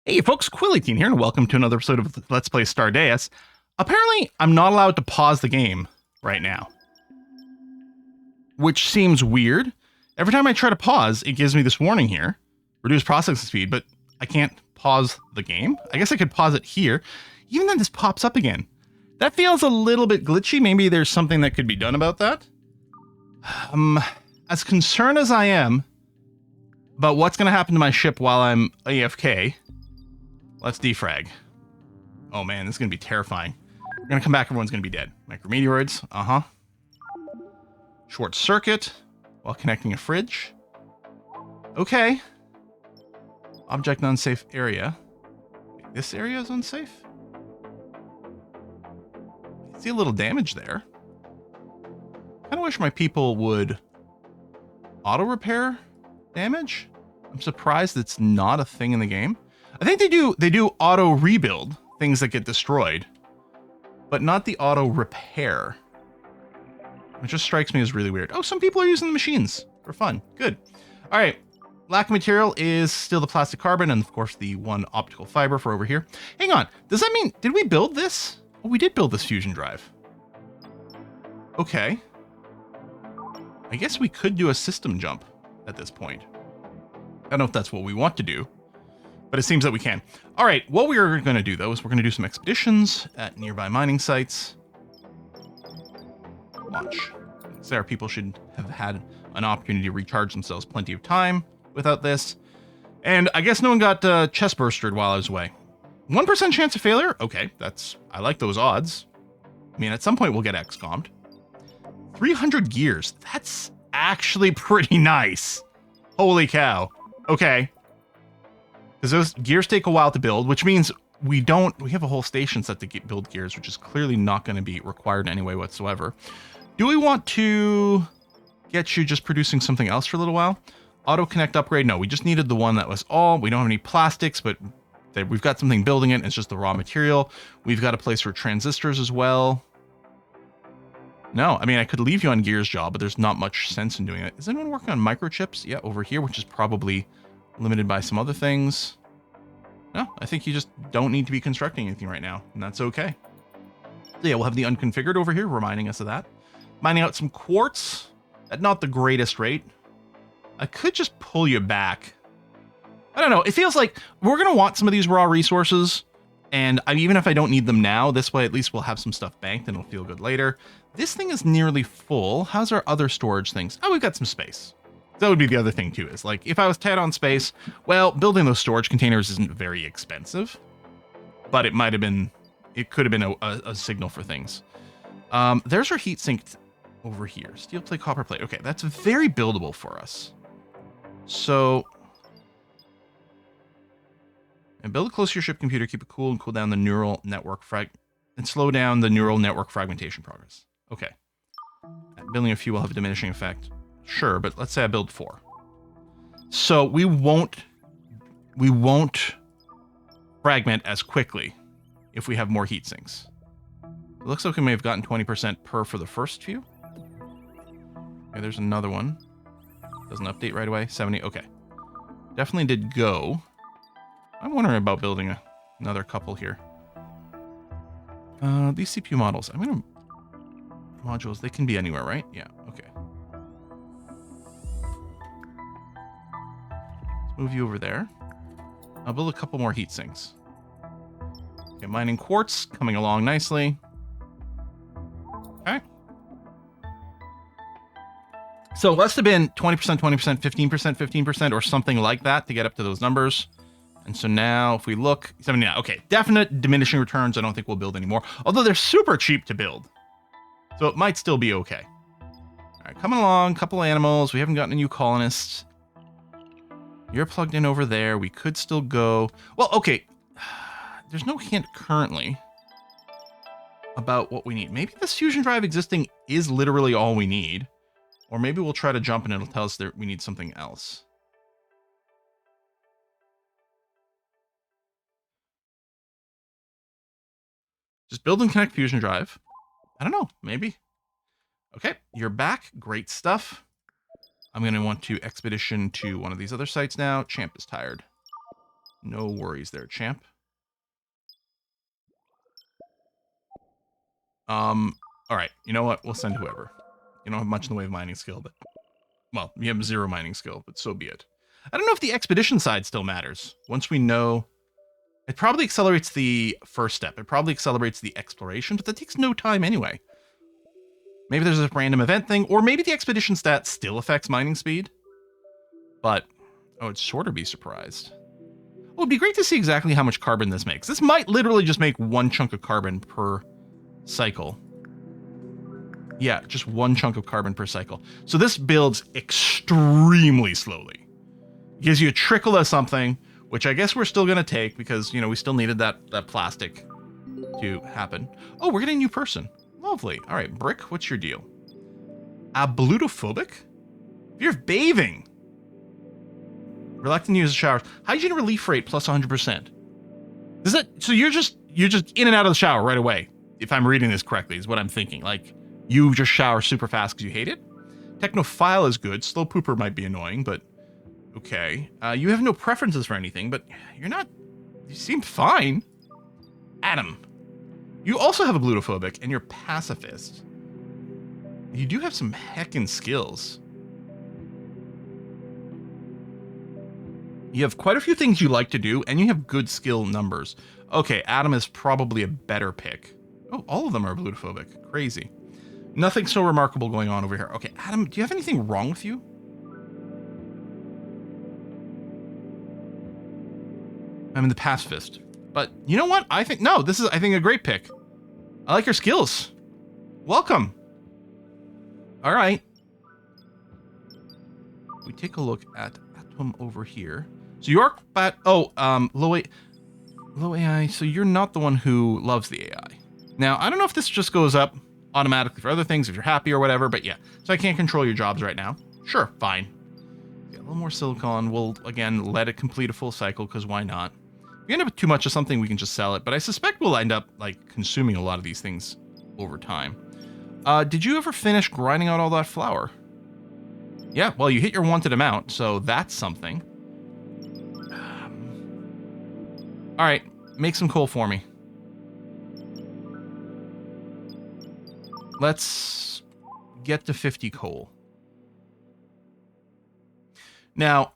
Hey folks, Quillyteen here, and welcome to another episode of Let's Play STARDEUS. Apparently, I'm not allowed to pause the game right now, which seems weird. Every time I try to pause, it gives me this warning here, reduce processing speed, but I can't pause the game. I guess I could pause it here. Even then, this pops up again. That feels a little bit glitchy. Maybe there's something that could be done about that. As concerned as I am about what's going to happen to my ship while I'm AFK, let's defrag. Oh man, this is going to be terrifying. We're going to come back, everyone's going to be dead. Micrometeoroids, Short circuit while connecting a fridge. Okay. Object in unsafe area. Wait, this area is unsafe? I see a little damage there. I wish my people would auto repair damage. I'm surprised it's not a thing in the game. I think they do auto rebuild things that get destroyed, but not the auto repair. It just strikes me as really weird. Oh, some people are using the machines for fun. Good. All right. Lack of material is still the plastic carbon and of course the one optical fiber for over here. Hang on. Does that mean, did we build this? Oh, we did build this fusion drive. Okay. I guess we could do a system jump at this point. I don't know if that's what we want to do, but it seems that we can. All right, what we're going to do, though, is we're going to do some expeditions at nearby mining sites. Launch. So our people should have had an opportunity to recharge themselves plenty of time without this. And I guess no one got chest bursted while I was away. 1% chance of failure? Okay, I like those odds. I mean, at some point we'll get XCOM'd. 300 gears. That's actually pretty nice. Holy cow. Okay. Because those gears take a while to build, which means we have a whole station set to build gears, which is clearly not going to be required in any way whatsoever. Do we want to get you just producing something else for a little while? Auto connect upgrade? No, we just needed the one that was all. We don't have any plastics, but we've got something building it. It's just the raw material. We've got a place for transistors as well. No, I mean, I could leave you on Gears job, but there's not much sense in doing it. Is anyone working on microchips? Yeah, over here, which is probably limited by some other things. No, I think you just don't need to be constructing anything right now, and that's okay. So yeah, we'll have the unconfigured over here, reminding us of that. Mining out some quartz at not the greatest rate. I could just pull you back. I don't know, it feels like we're going to want some of these raw resources, and even if I don't need them now, this way at least we'll have some stuff banked and it'll feel good later. This thing is nearly full. How's our other storage things? Oh, we've got some space. That would be the other thing too, is like, if I was tight on space, well, building those storage containers isn't very expensive, but it could have been a signal for things. There's our heat sink over here. Steel plate, copper plate. Okay, that's very buildable for us. So, and build it close to your ship computer, keep it cool and cool down the neural network and slow down the neural network fragmentation progress. Okay. Building a few will have a diminishing effect. Sure, but let's say I build 4. So we won't fragment as quickly if we have more heat sinks. It looks like we may have gotten 20% per for the first few. Okay, there's another one. Doesn't update right away. 70. Okay. Definitely did go. I'm wondering about building another couple here. These CPU models. Modules, they can be anywhere, right? Yeah, okay. Let's move you over there. I'll build a couple more heat sinks. Okay, mining quartz, coming along nicely. Okay. So it must have been 20%, 20%, 15%, 15%, or something like that to get up to those numbers. And so now if we look, 79, okay, definite diminishing returns. I don't think we'll build anymore, although they're super cheap to build. So it might still be okay. All right, coming along, couple animals. We haven't gotten a new colonist. You're plugged in over there. We could still go. Well, okay. There's no hint currently about what we need. Maybe this fusion drive existing is literally all we need. Or maybe we'll try to jump and it'll tell us that we need something else. Just build and connect fusion drive. I don't know, maybe. Okay, you're back. Great stuff. I'm going to want to expedition to one of these other sites now. Champ is tired. No worries there, champ. All right. You know what? We'll send whoever. You don't have much in the way of mining skill, but well, you have 0 mining skill, but so be it. I don't know if the expedition side still matters. Once we know, it probably accelerates the first step. It probably accelerates the exploration, but that takes no time anyway. Maybe there's a random event thing, or maybe the expedition stat still affects mining speed. But, oh, it's sure to be surprised. Well, it'd be great to see exactly how much carbon this makes. This might literally just make 1 chunk of carbon per cycle. Yeah, just 1 chunk of carbon per cycle. So this builds extremely slowly. Gives you a trickle of something, which I guess we're still going to take because, you know, we still needed that plastic to happen. Oh, we're getting a new person. Lovely. All right, Brick, what's your deal? Ablutophobic? Fear of bathing. Reluctant to use showers. Hygiene relief rate plus 100%. Is that so? You're just in and out of the shower right away. If I'm reading this correctly, is what I'm thinking. Like you just shower super fast because you hate it. Technophile is good. Slow pooper might be annoying, but okay. You have no preferences for anything, but you're not. You seem fine. Adam, you also have a glutophobic, and you're pacifist. You do have some heckin' skills. You have quite a few things you like to do, and you have good skill numbers. Okay, Adam is probably a better pick. Oh, all of them are glutophobic. Crazy. Nothing so remarkable going on over here. Okay, Adam, do you have anything wrong with you? I'm the pacifist. But you know what? I think a great pick. I like your skills. Welcome. All right. We take a look at Atom over here. So you are low AI. So you're not the one who loves the AI. Now, I don't know if this just goes up automatically for other things, if you're happy or whatever, but yeah. So I can't control your jobs right now. Sure, fine. Yeah, a little more silicon. We'll, again, let it complete a full cycle, because why not? If we end up with too much of something, we can just sell it, but I suspect we'll end up, like, consuming a lot of these things over time. Did you ever finish grinding out all that flour? Yeah, well, you hit your wanted amount, so that's something. All right, make some coal for me. Let's get to 50 coal. Now,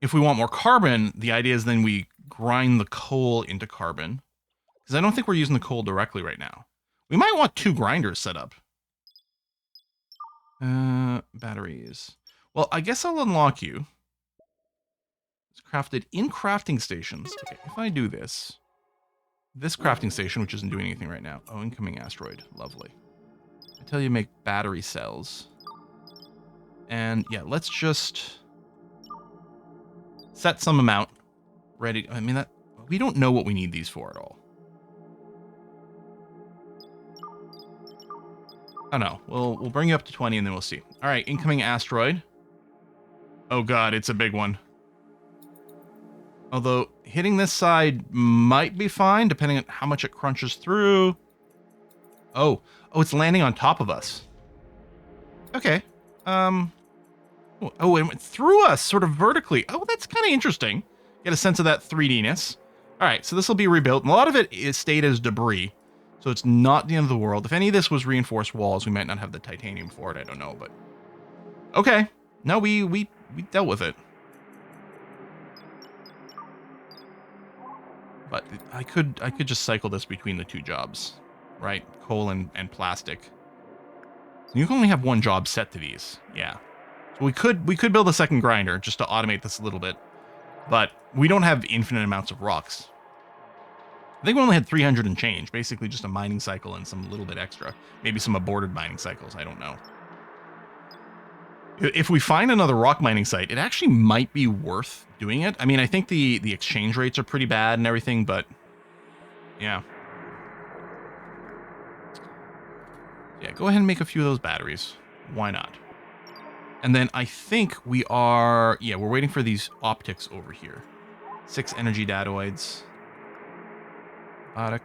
if we want more carbon, the idea is then we grind the coal into carbon, because I don't think we're using the coal directly right now. We might want 2 grinders set up. Batteries. Well, I guess I'll unlock you. It's crafted in crafting stations. Okay, if I do this crafting station, which isn't doing anything right now. Oh, incoming asteroid. Lovely. I tell you, make battery cells. And yeah, let's just set some amount ready. I mean, that we don't know what we need these for at all. Oh no, we'll bring you up to 20 and then we'll see. All right, incoming asteroid. Oh god, it's a big one. Although hitting this side might be fine, depending on how much it crunches through. Oh, it's landing on top of us. Okay. Oh, it went through us, sort of vertically. Oh, that's kind of interesting. Get a sense of that 3D-ness. All right, so this will be rebuilt. And a lot of it is stayed as debris, so it's not the end of the world. If any of this was reinforced walls, we might not have the titanium for it. I don't know, but okay. No, we dealt with it. But I could just cycle this between the 2 jobs, right? Coal and plastic. You can only have 1 job set to these. Yeah. So we could build a second grinder just to automate this a little bit, but we don't have infinite amounts of rocks. I think we only had 300 and change, basically just a mining cycle and some little bit extra. Maybe some aborted mining cycles, I don't know. If we find another rock mining site, it actually might be worth doing it. I mean, I think the exchange rates are pretty bad and everything, but yeah. Yeah, go ahead and make a few of those batteries. Why not? And then I think we're waiting for these optics over here. 6 energy datoids. Robotic.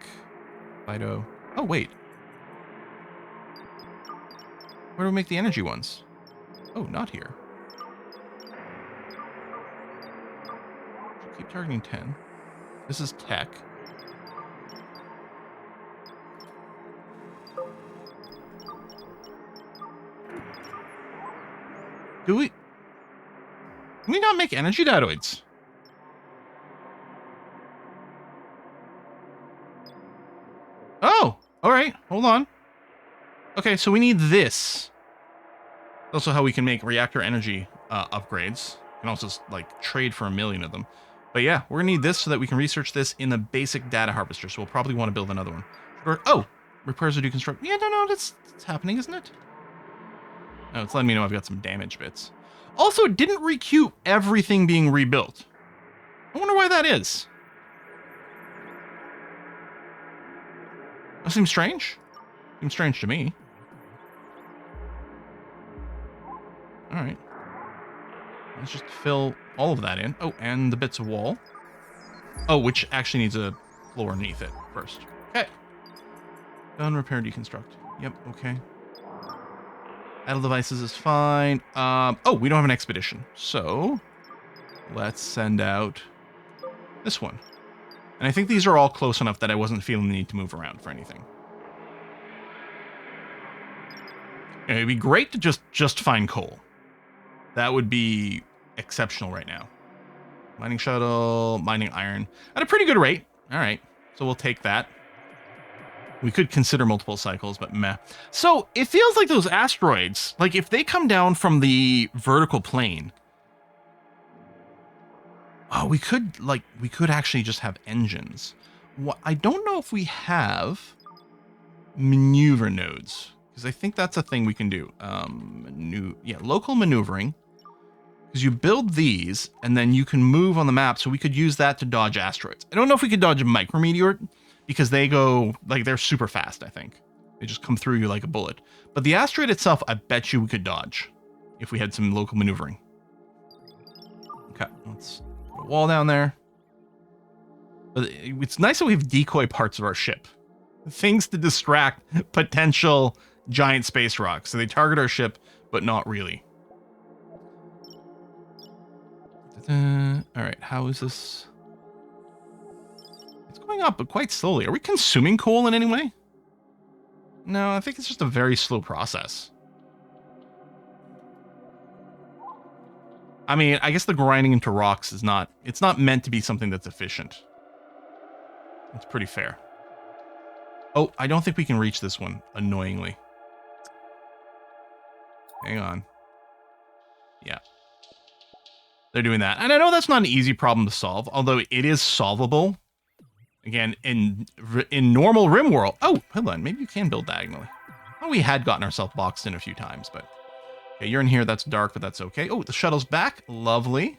Phyto. Oh, wait. Where do we make the energy ones? Oh, not here. keep targeting 10. This is tech. Can we not make energy diodes? Oh, all right. Hold on. Okay, so we need this. Also how we can make reactor energy upgrades. We can also like trade for 1 million of them. But yeah, we're gonna need this so that we can research this in the basic data harvester. So we'll probably want to build another one. Oh, repairs or deconstruct. Yeah, no, that's happening, isn't it? Oh, it's letting me know I've got some damage bits. Also, it didn't requeue everything being rebuilt. I wonder why that is. That seems strange. Seems strange to me. All right. Let's just fill all of that in. Oh, and the bits of wall. Oh, which actually needs a floor underneath it first. Okay. Done, repair, deconstruct. Yep, okay. Idle devices is fine. Oh, we don't have an expedition. So, let's send out this one. And I think these are all close enough that I wasn't feeling the need to move around for anything. It'd be great to just find coal. That would be exceptional right now. Mining shuttle, mining iron. At a pretty good rate. All right. So we'll take that. We could consider multiple cycles, but meh. So it feels like those asteroids, like if they come down from the vertical plane, oh, we could actually just have engines. I don't know if we have maneuver nodes, because I think that's a thing we can do. Local maneuvering. Because you build these, and then you can move on the map, so we could use that to dodge asteroids. I don't know if we could dodge a micrometeor, because they go, like, they're super fast, I think. They just come through you like a bullet. But the asteroid itself, I bet you we could dodge, if we had some local maneuvering. Okay, let's put a wall down there. But it's nice that we have decoy parts of our ship. Things to distract potential giant space rocks. So they target our ship, but not really. All right, how is this? It's going up, but quite slowly. Are we consuming coal in any way? No, I think it's just a very slow process. I mean, I guess the grinding into rocks is not, it's not meant to be something that's efficient. It's pretty fair. Oh, I don't think we can reach this one, annoyingly. Hang on. Yeah. They're doing that. And I know that's not an easy problem to solve, although it is solvable. Again, in normal RimWorld. Oh, hold on. Maybe you can build diagonally. Oh, we had gotten ourselves boxed in a few times, but... Okay, you're in here. That's dark, but that's okay. Oh, the shuttle's back. Lovely.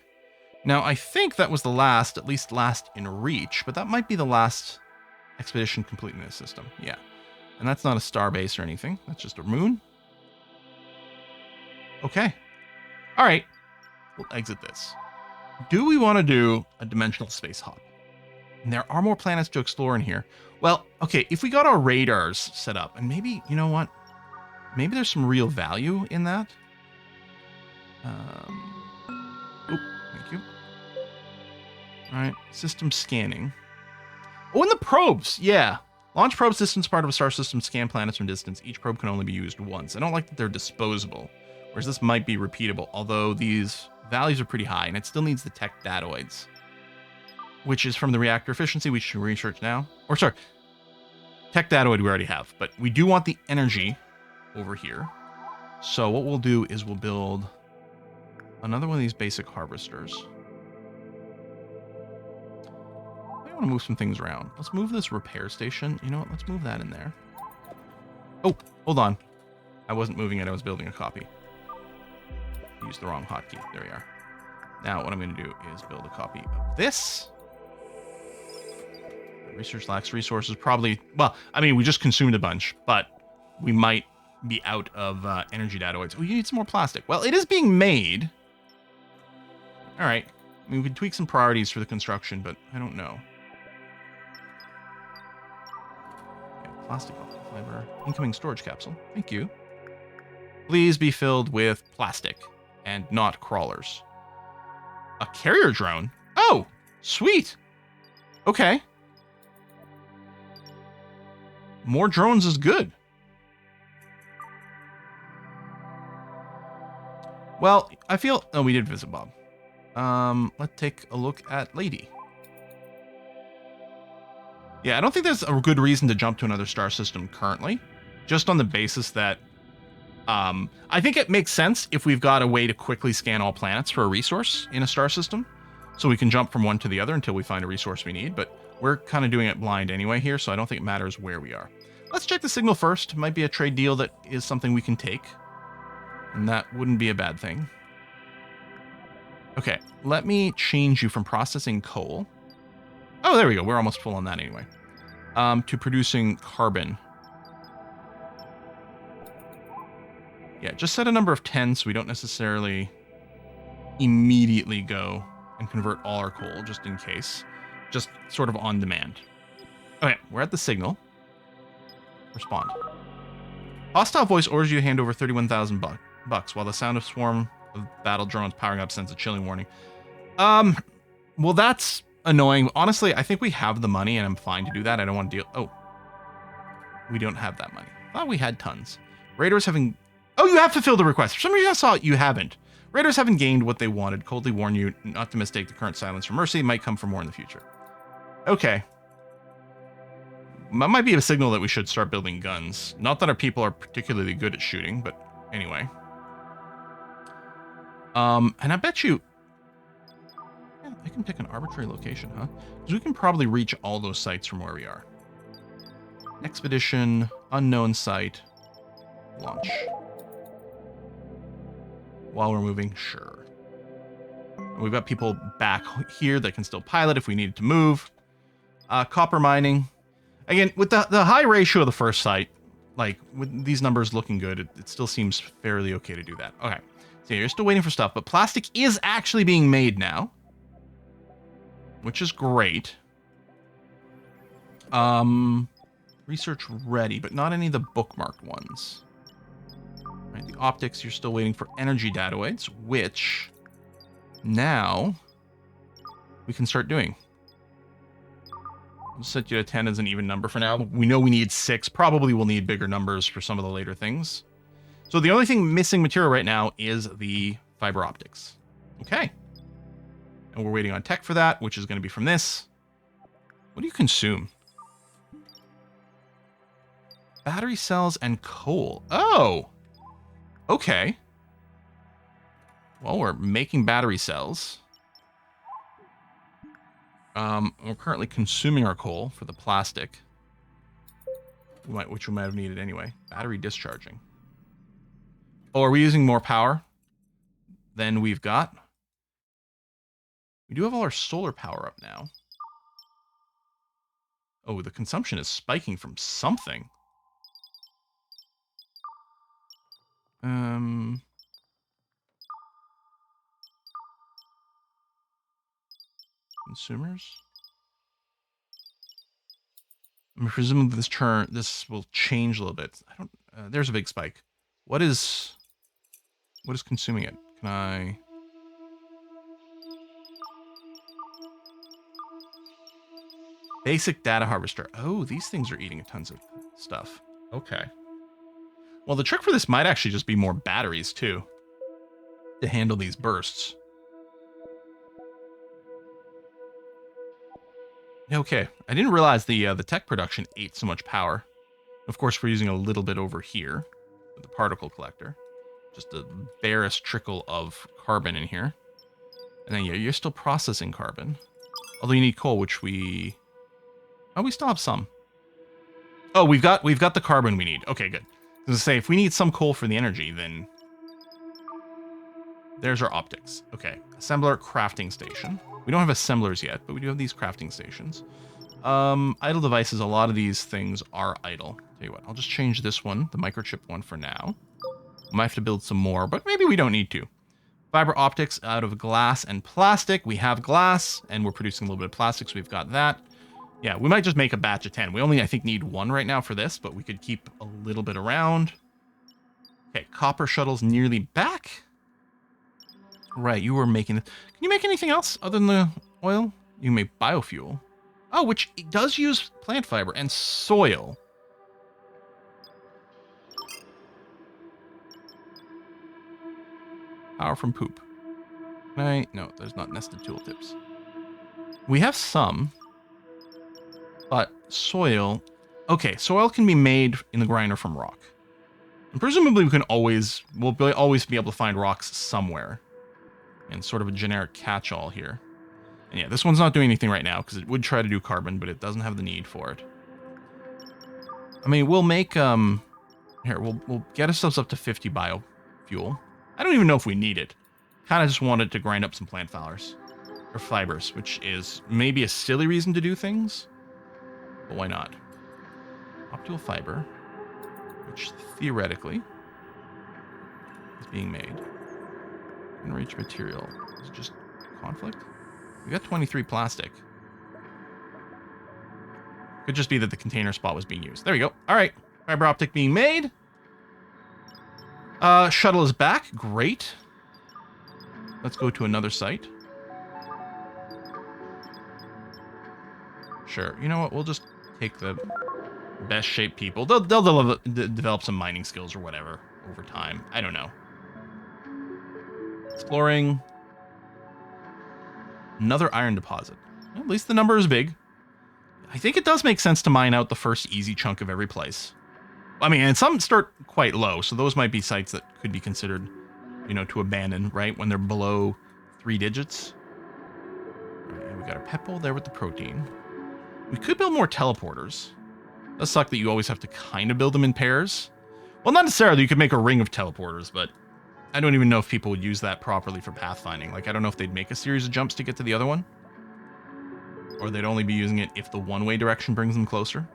Now, I think that was the last, at least last in reach, but that might be the last expedition complete in this system. Yeah. And that's not a star base or anything. That's just a moon. Okay. All right. We'll exit this. Do we want to do a dimensional space hop? And there are more planets to explore in here. Well, okay, if we got our radars set up, and maybe, you know what? Maybe there's some real value in that. Oh, thank you. All right, system scanning. Oh, and the probes, yeah. Launch probe systems part of a star system scan planets from distance. Each probe can only be used once. I don't like that they're disposable, whereas this might be repeatable, although these values are pretty high, and it still needs the tech datoids, which is from the reactor efficiency, we should research now. Or sorry, tech datoid we already have, but we do want the energy over here. So what we'll do is we'll build another one of these basic harvesters. I want to move some things around. Let's move this repair station. You know what? Let's move that in there. Oh, hold on. I wasn't moving it. I was building a copy. I used the wrong hotkey. There we are. Now what I'm going to do is build a copy of this. Research lacks resources. Probably, well, I mean, we just consumed a bunch, but we might be out of energy datoids. Oh, you need some more plastic. Well, it is being made. All right. I mean, we could tweak some priorities for the construction, but I don't know. Okay, plastic fiber. Incoming storage capsule. Thank you. Please be filled with plastic and not crawlers. A carrier drone? Oh, Sweet. Okay. More drones is good. Well, I feel... Oh, we did visit Bob. Let's take a look at Lady. Yeah, I don't think there's a good reason to jump to another star system currently. Just on the basis that... I think it makes sense if we've got a way to quickly scan all planets for a resource in a star system. So we can jump from one to the other until we find a resource we need. But we're kind of doing it blind anyway here, so I don't think it matters where we are. Let's check the signal first. Might be a trade deal that is something we can take. And that wouldn't be a bad thing. Okay, let me change you from processing coal. Oh, there we go. We're almost full on that anyway. To producing carbon. Yeah, just set a number of 10 so we don't necessarily immediately go and convert all our coal, just in case. Just sort of on demand. Okay, we're at the signal. Respond. Hostile voice orders you to hand over 31,000 bucks, while the sound of swarm of battle drones powering up sends a chilling warning. Well, that's annoying. Honestly, I think we have the money, and I'm fine to do that. I don't want to deal... Oh. We don't have that money. Thought we had tons. Raiders having... Oh, you have fulfilled the request. For some reason I saw it. You haven't. Raiders haven't gained what they wanted. Coldly warn you not to mistake the current silence for mercy. It might come for more in the future. Okay. That might be a signal that we should start building guns. Not that our people are particularly good at shooting, but anyway. And I bet you... Yeah, I can pick an arbitrary location, huh? Because we can probably reach all those sites from where we are. Expedition, unknown site, launch. While we're moving, sure. And we've got people back here that can still pilot if we needed to move. Copper mining. Again, with the high ratio of the first site, like, with these numbers looking good, it still seems fairly okay to do that. Okay. So you're still waiting for stuff, but plastic is actually being made now. Which is great. Research ready, but not any of the bookmarked ones. Right, the optics, you're still waiting for energy data weights, which now we can start doing. I'll set you to 10 as an even number for now. We know we need 6. Probably we'll need bigger numbers for some of the later things. So the only thing missing material right now is the fiber optics. Okay. And we're waiting on tech for that, which is going to be from this. What do you consume? Battery cells and coal. Oh! Okay. Well, we're making battery cells. We're currently consuming our coal for the plastic. Which we might have needed anyway. Battery discharging. Oh, are we using more power than we've got? We do have all our solar power up now. Oh, the consumption is spiking from something. Consumers. I mean, presumably this will change a little bit. I don't. There's a big spike. What is consuming it? Can I? Basic data harvester. Oh, these things are eating tons of stuff. Okay. Well, the trick for this might actually just be more batteries too, to handle these bursts. Okay, I didn't realize the tech production ate so much power. Of course, we're using a little bit over here with the particle collector. Just the barest trickle of carbon in here. And then, yeah, you're still processing carbon. Although you need coal, which we... Oh, we still have some. Oh, we've got the carbon we need. Okay, good. I was gonna say, if we need some coal for the energy, then... There's our optics. Okay, assembler crafting station. We don't have assemblers yet, but we do have these crafting stations. Idle devices, a lot of these things are idle. Tell you what, I'll just change this one, the microchip one for now. We might have to build some more, but maybe we don't need to. Fiber optics out of glass and plastic. We have glass, and we're producing a little bit of plastic, so we've got that. Yeah, we might just make a batch of 10. We only, I think, need 1 right now for this, but we could keep a little bit around. Okay, copper shuttle's nearly back. Right, you were making... Can you make anything else other than the oil? You can make biofuel. Oh, which does use plant fiber and soil. Power from poop. No, there's not nested tooltips. We have some, but soil. Okay, soil can be made in the grinder from rock. And presumably we'll always be able to find rocks somewhere. And sort of a generic catch-all here. And yeah, this one's not doing anything right now because it would try to do carbon, but it doesn't have the need for it. I mean, we'll make here, we'll get ourselves up to 50 biofuel. I don't even know if we need it. Kind of just wanted to grind up some plant fibers, which is maybe a silly reason to do things, but why not? Optical fiber, which theoretically is being made. Enriched material. Is it just conflict? We got 23 plastic. Could just be that the container spot was being used. There we go. All right. Fiber optic being made. Shuttle is back. Great. Let's go to another site. Sure. You know what? We'll just take the best shaped people. They'll develop some mining skills or whatever over time. I don't know. Exploring. Another iron deposit. Well, at least the number is big. I think it does make sense to mine out the first easy chunk of every place. I mean, and some start quite low, so those might be sites that could be considered, you know, to abandon, right? When they're below 3 digits. All right, we got our pet bowl there with the protein. We could build more teleporters. It does suck that you always have to kind of build them in pairs. Well, not necessarily. You could make a ring of teleporters, but I don't even know if people would use that properly for pathfinding. Like, I don't know if they'd make a series of jumps to get to the other one. Or they'd only be using it if the one-way direction brings them closer.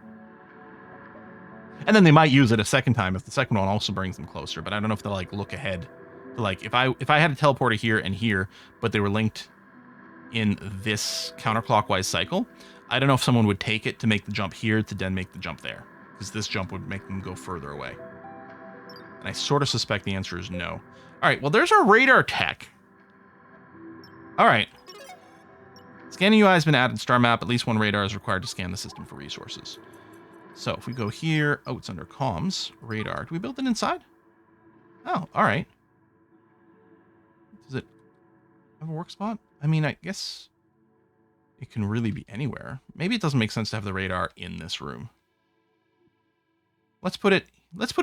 And then they might use it a second time if the second one also brings them closer. But I don't know if they'll, like, look ahead. Like, if I had a teleporter here and here, but they were linked in this counterclockwise cycle, I don't know if someone would take it to make the jump here to then make the jump there. Because this jump would make them go further away. And I sort of suspect the answer is no. All right, well, there's our radar tech. All right. Scanning UI has been added to Star Map. At least one radar is required to scan the system for resources. So if we go here, oh, it's under comms, radar. Do we build it inside? Oh, all right. Does it have a work spot? I mean, I guess it can really be anywhere. Maybe it doesn't make sense to have the radar in this room. Let's put it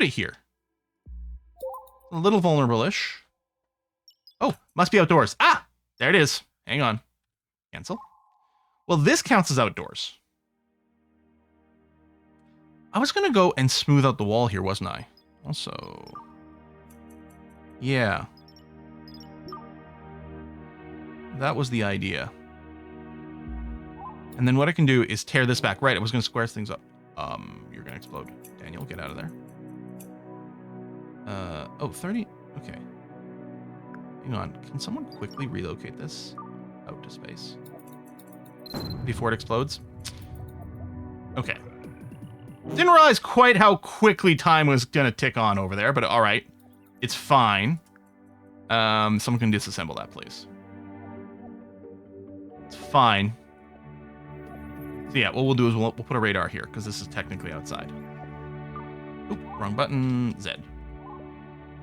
here. A little vulnerable-ish. Oh, must be outdoors. Ah, there it is. Hang on. Cancel. Well, this counts as outdoors. I was going to go and smooth out the wall here, wasn't I? Also, yeah. That was the idea. And then what I can do is tear this back. Right, I was going to square things up. You're going to explode. Daniel, get out of there. Oh, 30? Okay. Hang on. Can someone quickly relocate this out to space before it explodes? Okay. Didn't realize quite how quickly time was going to tick on over there, but all right. It's fine. Someone can disassemble that, please. It's fine. So yeah, what we'll do is we'll put a radar here, because this is technically outside. Oop, wrong button. Z. Is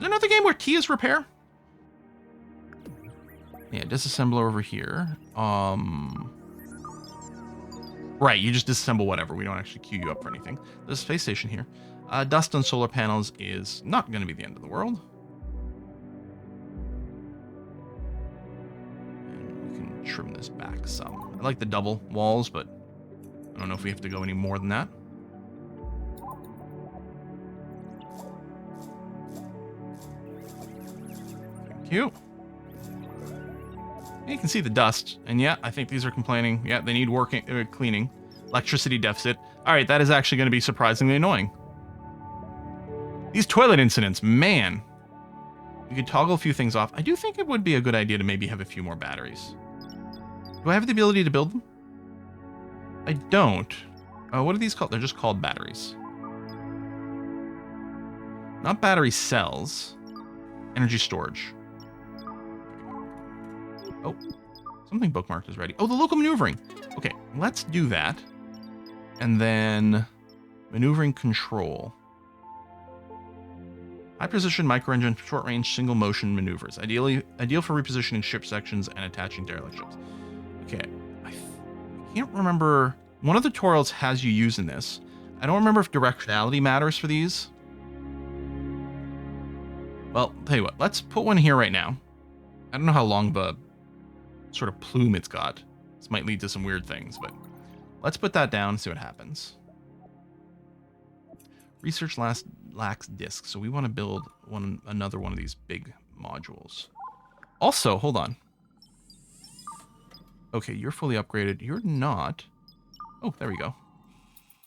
there another game where T is repair? Yeah, disassembler over here. Right, you just disassemble whatever. We don't actually queue you up for anything. There's a space station here. Dust on solar panels is not going to be the end of the world. And we can trim this back some. I like the double walls, but I don't know if we have to go any more than that. Thank you. You can see the dust, and yeah, I think these are complaining. Yeah, they need cleaning. Electricity deficit. All right, that is actually going to be surprisingly annoying. These toilet incidents, man. You could toggle a few things off. I do think it would be a good idea to maybe have a few more batteries. Do I have the ability to build them? I don't. What are these called? They're just called batteries. Not battery cells. Energy storage. Oh, Something bookmarked is ready. Oh, the local maneuvering. Okay, let's do that. And then maneuvering control. High precision micro engine, short range, single motion maneuvers. Ideal for repositioning ship sections and attaching derelict ships. Okay, I can't remember. One of the tutorials has you using this. I don't remember if directionality matters for these. Well, tell you what, let's put one here right now. I don't know how long the sort of plume it's got. This might lead to some weird things, but let's put that down and see what happens. Research lacks disk, so we want to build another one of these big modules. Also, hold on. Okay, you're fully upgraded. You're not. Oh, there we go.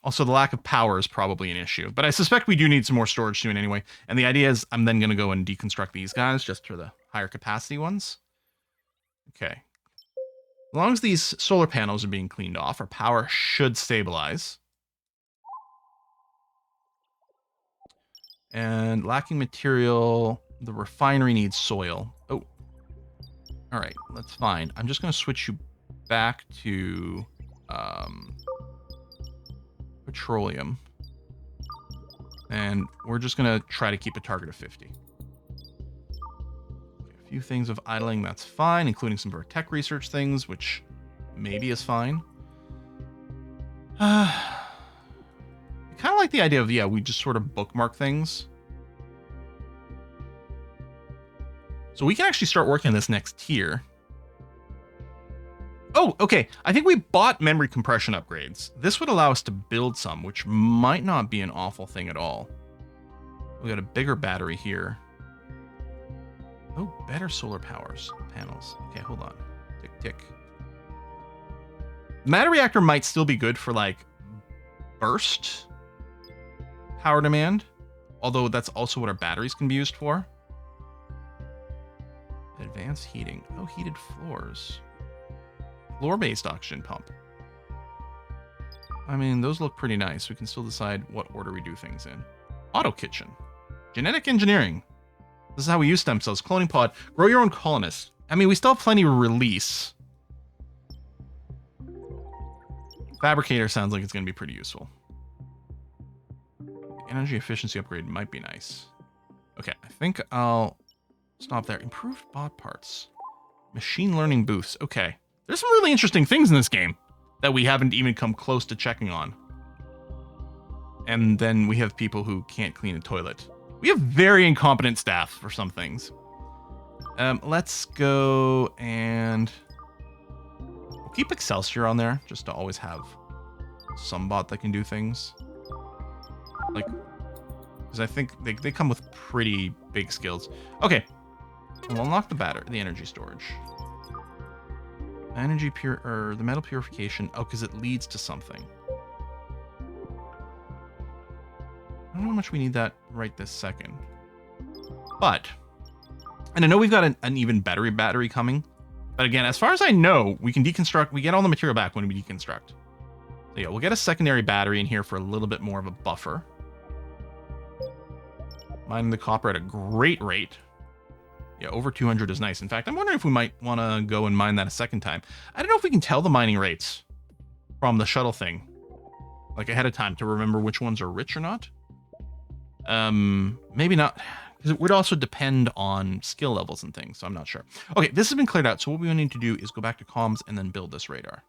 Also, the lack of power is probably an issue, but I suspect we do need some more storage soon anyway. And the idea is I'm then going to go and deconstruct these guys just for the higher capacity ones. Okay. As long as these solar panels are being cleaned off, our power should stabilize. And lacking material, the refinery needs soil. Oh. All right, that's fine. I'm just going to switch you back to petroleum. And we're just going to try to keep a target of 50. A few things of idling, that's fine, including some of our tech research things, which maybe is fine. I kind of like the idea of, yeah, we just sort of bookmark things. So we can actually start working on this next tier. Oh, okay. I think we bought memory compression upgrades. This would allow us to build some, which might not be an awful thing at all. We got a bigger battery here. Oh, better solar panels. Okay, hold on. Tick, tick. Matter reactor might still be good for, like, burst power demand. Although that's also what our batteries can be used for. Advanced heating. Oh, heated floors. Floor-based oxygen pump. I mean, those look pretty nice. We can still decide what order we do things in. Auto kitchen. Genetic engineering. This is how we use stem cells. Cloning pod. Grow your own colonists. I mean, we still have plenty to release. Fabricator sounds like it's going to be pretty useful. Energy efficiency upgrade might be nice. Okay, I think I'll stop there. Improved bot parts. Machine learning boosts. Okay. There's some really interesting things in this game that we haven't even come close to checking on. And then we have people who can't clean a toilet. We have very incompetent staff for some things. Let's go and we'll keep Excelsior on there just to always have some bot that can do things. Like, because I think they come with pretty big skills. Okay, we'll unlock the energy storage. The metal purification. Oh, because it leads to something. I don't know how much we need that right this second. But, and I know we've got an even better battery coming. But again, as far as I know, we can deconstruct. We get all the material back when we deconstruct. So yeah, we'll get a secondary battery in here for a little bit more of a buffer. Mining the copper at a great rate. Yeah, over 200 is nice. In fact, I'm wondering if we might want to go and mine that a second time. I don't know if we can tell the mining rates from the shuttle thing, like ahead of time, to remember which ones are rich or not. Maybe not, because it would also depend on skill levels and things, so I'm not sure. Okay, this has been cleared out, so what we need to do is go back to comms and then build this radar.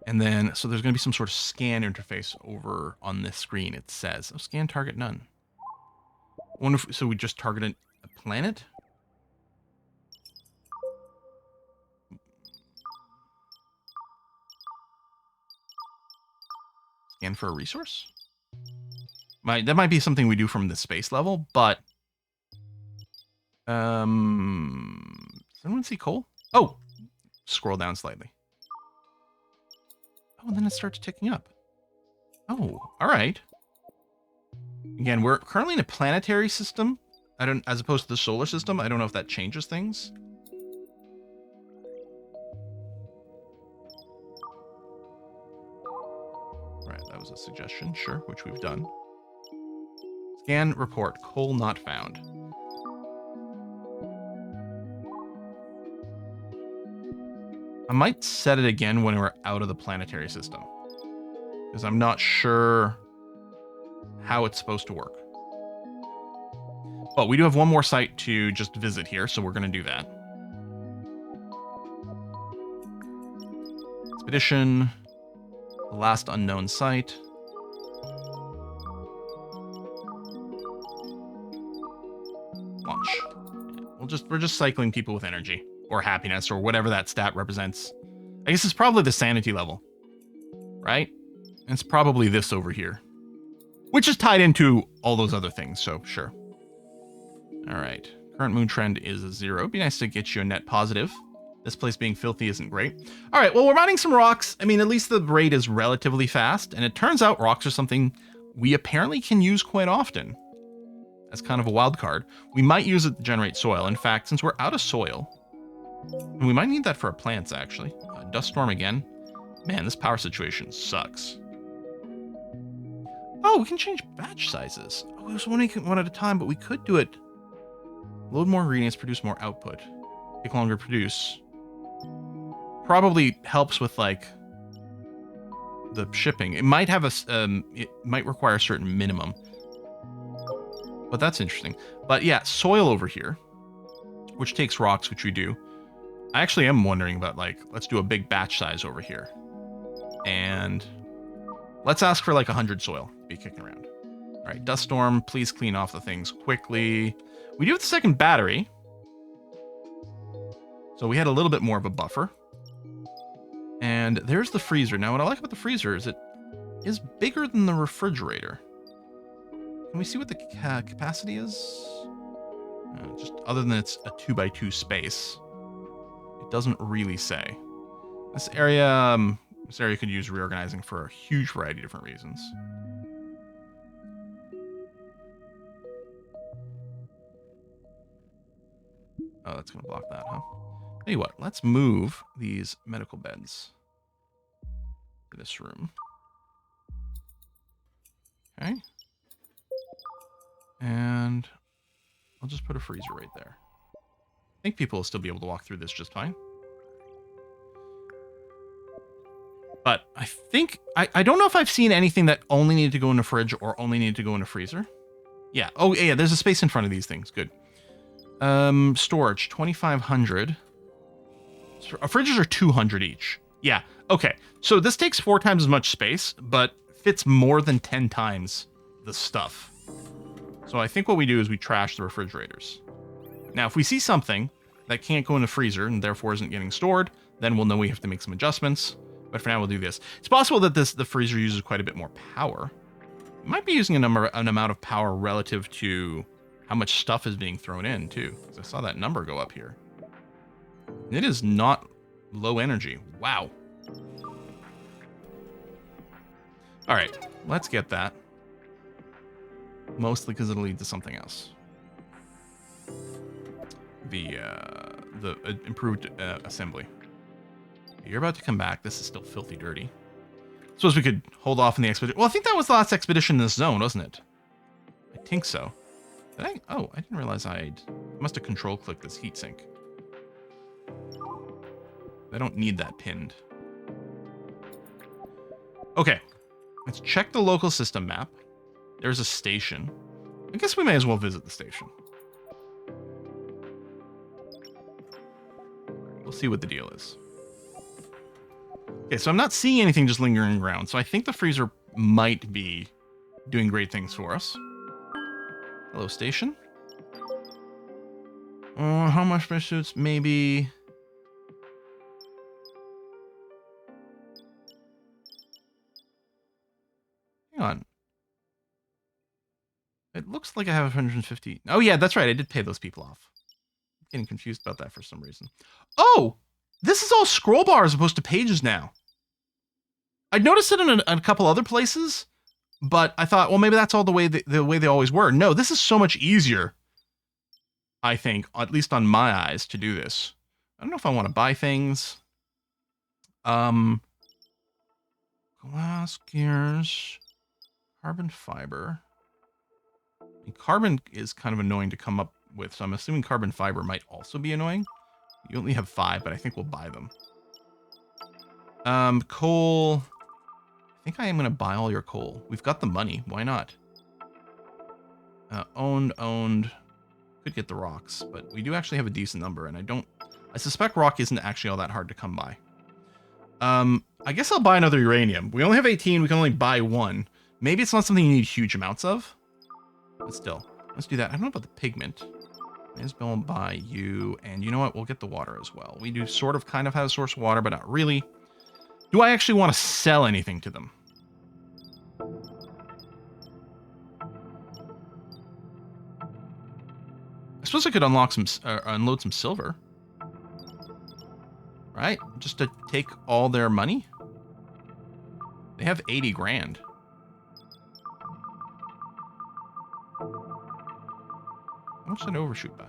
And then, so there's going to be some sort of scan interface over on this screen. It says, oh, scan target none. I wonder if, so we just targeted a planet? Scan for a resource? That might be something we do from the space level, but... does anyone see coal? Oh! Scroll down slightly. Oh, and then it starts ticking up. Oh, all right. Again, we're currently in a planetary system. As opposed to the solar system. I don't know if that changes things. Right, that was a suggestion, sure, which we've done. Scan report, coal not found. I might set it again when we're out of the planetary system, because I'm not sure how it's supposed to work. But we do have one more site to just visit here, so we're going to do that. Expedition, the last unknown site. Launch. We're just cycling people with energy or happiness or whatever that stat represents. I guess it's probably the sanity level, right? And it's probably this over here, which is tied into all those other things. So sure. All right. Current moon trend is a 0. It'd be nice to get you a net positive. This place being filthy isn't great. All right. Well, we're mining some rocks. I mean, at least the rate is relatively fast. And it turns out rocks are something we apparently can use quite often. As kind of a wild card. We might use it to generate soil. In fact, since we're out of soil, and we might need that for our plants, actually. Dust storm again. Man, this power situation sucks. Oh, we can change batch sizes. Oh, it was one at a time, but we could do it. Load more ingredients, produce more output. Take longer to produce. Probably helps with, like, the shipping. It might have it might require a certain minimum. But that's interesting. But yeah, soil over here, which takes rocks, which we do. I actually am wondering about, like, let's do a big batch size over here. And let's ask for like 100 soil to be kicking around. All right, dust storm, please clean off the things quickly. We do have the second battery. So we had a little bit more of a buffer. And there's the freezer. Now, what I like about the freezer is it is bigger than the refrigerator. Can we see what the capacity is? Just other than it's a 2x2 space, it doesn't really say. This area could use reorganizing for a huge variety of different reasons. Oh, that's going to block that, huh? Tell you what, let's move these medical beds to this room. Okay. And I'll just put a freezer right there. I think people will still be able to walk through this just fine. But I think, I don't know if I've seen anything that only needed to go in a fridge or only needed to go in a freezer. Yeah. Oh, yeah, there's a space in front of these things. Good. Storage, 2,500. Fridges are 200 each. Yeah. Okay. So this takes 4 times as much space, but fits more than 10 times the stuff. So I think what we do is we trash the refrigerators. Now, if we see something that can't go in the freezer and therefore isn't getting stored, then we'll know we have to make some adjustments. But for now, we'll do this. It's possible that the freezer uses quite a bit more power. It might be using an amount of power relative to how much stuff is being thrown in, too. I saw that number go up here. It is not low energy. Wow. All right, let's get that. Mostly because it'll lead to something else. The improved assembly. You're about to come back. This is still filthy dirty. Suppose we could hold off in the expedition. Well, I think that was the last expedition in this zone, wasn't it? I think so. Did I? Oh, I didn't realize I must have control clicked this heatsink. I don't need that pinned. Okay. Let's check the local system map. There's a station. I guess we may as well visit the station. We'll see what the deal is. Okay, so I'm not seeing anything just lingering around, so I think the freezer might be doing great things for us. Hello, station. How much spacesuits? Maybe... Hang on. It looks like I have 150. Oh, yeah, that's right. I did pay those people off. I'm getting confused about that for some reason. Oh! This is all scroll bar as opposed to pages now. I noticed it in a couple other places, but I thought, well, maybe that's all the way they always were. No, this is so much easier, I think, at least on my eyes, to do this. I don't know if I want to buy things. Glass, gears, carbon fiber. And carbon is kind of annoying to come up with, so I'm assuming carbon fiber might also be annoying. You only have 5, but I think we'll buy them. Coal. I think I am going to buy all your coal. We've got the money. Why not? Owned. Could get the rocks, but we do actually have a decent number, and I suspect rock isn't actually all that hard to come by. I guess I'll buy another uranium. We only have 18. We can only buy one. Maybe it's not something you need huge amounts of, but still, let's do that. I don't know about the pigment. May as well buy you, and you know what? We'll get the water as well. We do sort of kind of have a source of water, but not really. Do I actually want to sell anything to them? I suppose I could unlock some, unload some silver. Right? Just to take all their money? They have 80 grand. How much did I overshoot by?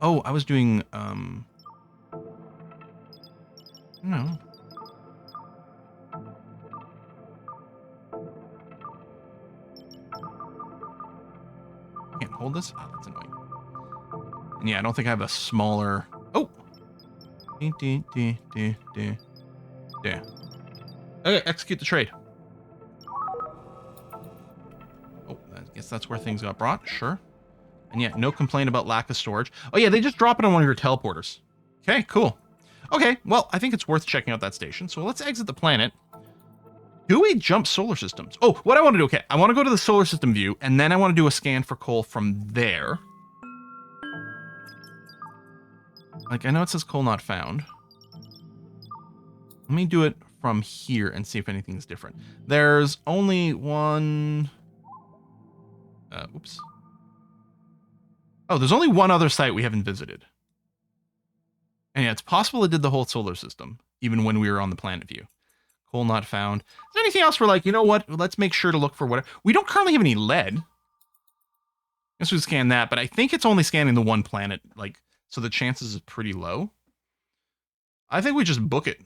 Oh, I was doing, no. Can't hold this? Oh, that's annoying. And yeah, I don't think I have a smaller... Oh! Okay, execute the trade. Oh, I guess that's where things got brought. Sure. And yeah, no complaint about lack of storage. Oh yeah, they just drop it on one of your teleporters. Okay, cool. Okay, well, I think it's worth checking out that station. So let's exit the planet. Do we jump solar systems? Oh, what I want to do, okay, I want to go to the solar system view, and then I want to do a scan for coal from there. Like, I know it says coal not found. Let me do it from here and see if anything's different. There's only one... oops. Oh, there's only one other site we haven't visited. And yeah, it's possible it did the whole solar system, even when we were on the planet view. Coal not found. Is there anything else we're like, you know what? Let's make sure to look for whatever. We don't currently have any lead. I guess we scan that, but I think it's only scanning the one planet, like, so the chances is pretty low. I think we just book it.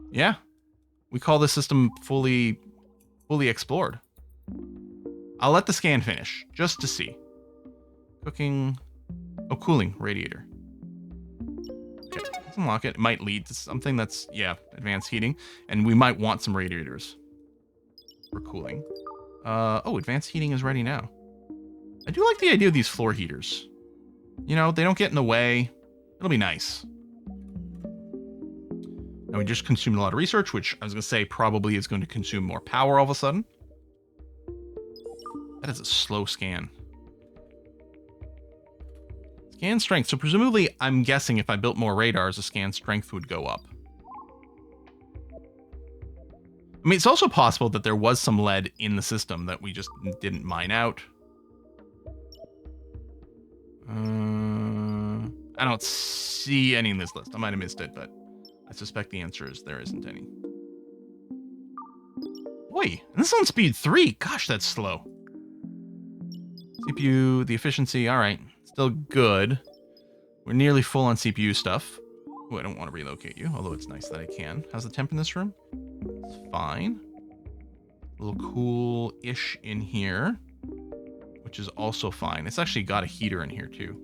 Yeah. We call this system fully explored. I'll let the scan finish, just to see. Cooking. Oh, cooling radiator. Okay, let's unlock it. It might lead to something that's, yeah, advanced heating. And we might want some radiators for cooling. Oh, advanced heating is ready now. I do like the idea of these floor heaters. You know, they don't get in the way. It'll be nice. Now, we just consumed a lot of research, which I was going to say probably is going to consume more power all of a sudden. That is a slow scan. Scan strength. So presumably, I'm guessing if I built more radars, the scan strength would go up. I mean, it's also possible that there was some lead in the system that we just didn't mine out. I don't see any in this list. I might have missed it, but I suspect the answer is there isn't any. Boy, this is on speed 3. Gosh, that's slow. CPU, the efficiency, all right. Still good. We're nearly full on CPU stuff. Oh, I don't want to relocate you, although it's nice that I can. How's the temp in this room? It's fine. A little cool-ish in here, which is also fine. It's actually got a heater in here, too.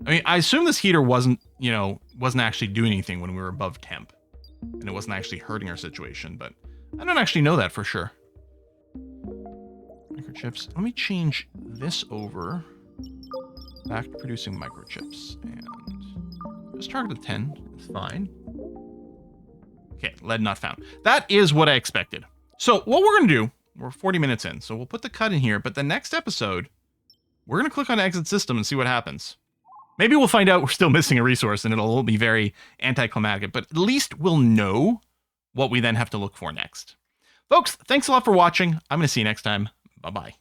I mean, I assume this heater wasn't, you know, wasn't actually doing anything when we were above temp. And it wasn't actually hurting our situation, but I don't actually know that for sure. Microchips. Let me change this over. Back to producing microchips. And just target a 10. It's fine. Okay, lead not found. That is what I expected. So what we're going to do, we're 40 minutes in, so we'll put the cut in here, but the next episode, we're going to click on exit system and see what happens. Maybe we'll find out we're still missing a resource and it'll be very anticlimactic, but at least we'll know what we then have to look for next. Folks, thanks a lot for watching. I'm going to see you next time. Bye-bye.